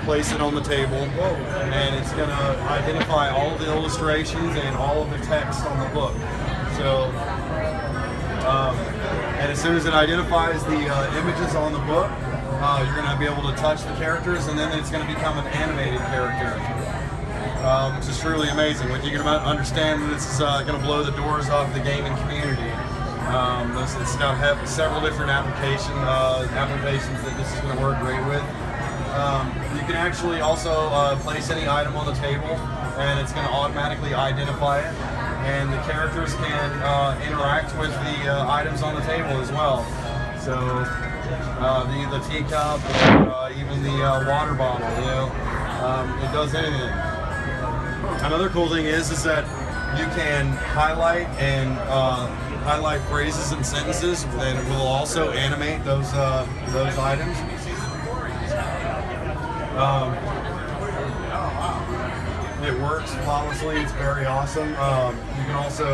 place it on the table, and it's going to identify all of the illustrations and all of the text on the book. So, and as soon as it identifies the images on the book, you're going to be able to touch the characters, and then it's going to become an animated character. Which is truly amazing. When you can understand that this is going to blow the doors off the gaming community. It's got several different applications that this is going to work great with. You can actually also place any item on the table, and it's going to automatically identify it. And the characters can interact with the items on the table as well. So the teacup, or even the water bottle, it does anything. Another cool thing is that you can highlight and highlight phrases and sentences, and it will also animate those items. It works flawlessly. It's very awesome. You can also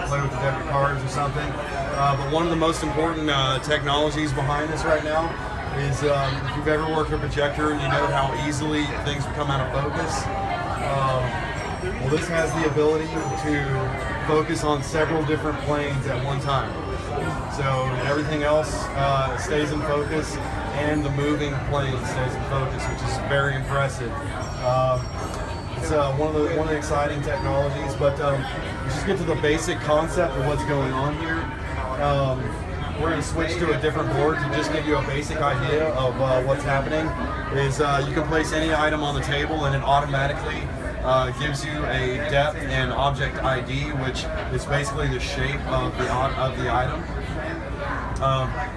play with the deck of cards or something. But one of the most important technologies behind this right now is if you've ever worked with a projector, you know how easily things become out of focus. Well, this has the ability to focus on several different planes at one time. So everything else stays in focus, and the moving plane stays in focus, which is very impressive. It's one of the exciting technologies, but let's just get to the basic concept of what's going on here. We're going to switch to a different board to just give you a basic idea of what's happening. You can place any item on the table, and it automatically gives you a depth and object ID, which is basically the shape of the item.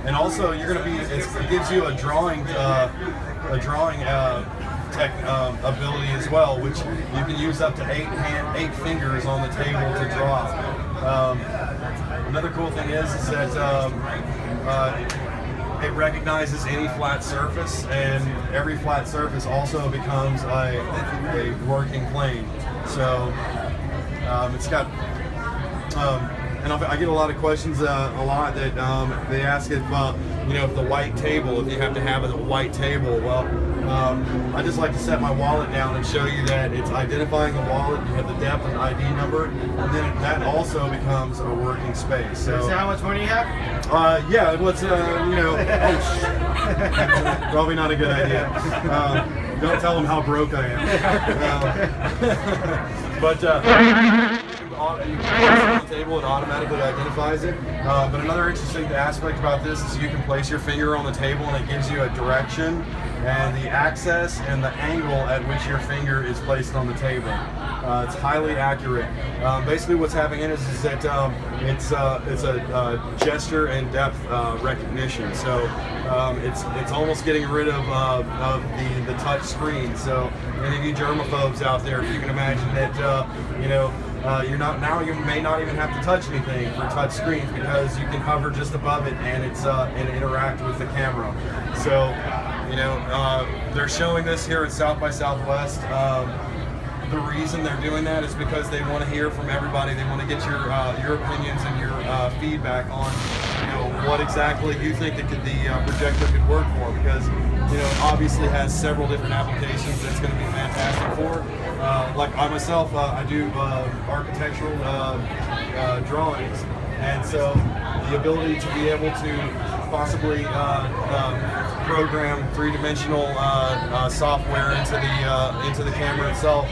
And also, it gives you a drawing ability as well, which you can use up to 8 fingers on the table to draw. Another cool thing is that it recognizes any flat surface, and every flat surface also becomes a working plane. So it's got, and I get a lot of questions that they ask if the white table, if you have to have a white table. Well, I just like to set my wallet down and show you that it's identifying the wallet. You have the depth and ID number, and then that also becomes a working space. So is that how much money you have? Yeah, what's probably not a good idea. Don't tell them how broke I am. But you can place it on the table, it automatically identifies it. But another interesting aspect about this is you can place your finger on the table, and it gives you a direction and the axis and the angle at which your finger is placed on the table. It's highly accurate. Basically, what's happening is that it's a gesture and depth recognition. So it's almost getting rid of the touch screen. So any of you germaphobes out there, if you can imagine that you may not even have to touch anything for touch screens, because you can hover just above it and and interact with the camera. So they're showing this here at South by Southwest. The reason they're doing that is because they want to hear from everybody. They want to get your opinions and your feedback on what exactly you think that the projector could work for, because it obviously has several different applications that's going to be fantastic for. Like I myself, I do architectural drawings, and so the ability to be able to possibly program three-dimensional software into the camera itself,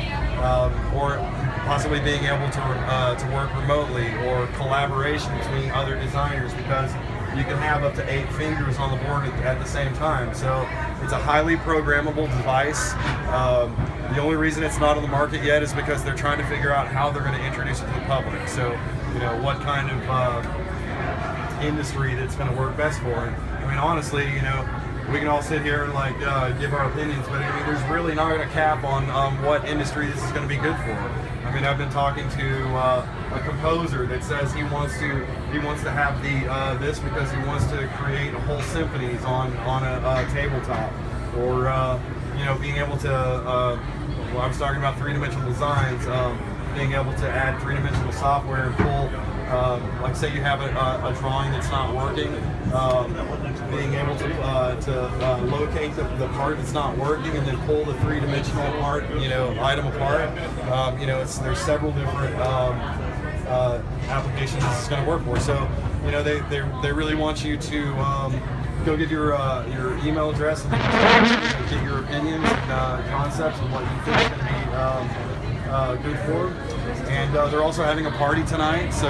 or possibly being able to work remotely, or collaboration between other designers, because you can have up to 8 fingers on the board at the same time. So it's a highly programmable device. The only reason it's not on the market yet is because they're trying to figure out how they're going to introduce it to the public. So what kind of industry that's going to work best for it. I mean, honestly, we can all sit here and give our opinions, but I mean, there's really not a cap on what industry this is going to be good for. I mean, I've been talking to a composer that says he wants to have this because he wants to create whole symphonies on a tabletop, or being able to. I was talking about three-dimensional designs, being able to add three-dimensional software and pull like say you have a drawing that's not working, being able to locate the part that's not working and then pull the three-dimensional part, item apart. There's several different applications this is going to work for. So, they really want you to go get your email address and get your opinions and concepts of what you think is going to be good for them. And they're also having a party tonight, so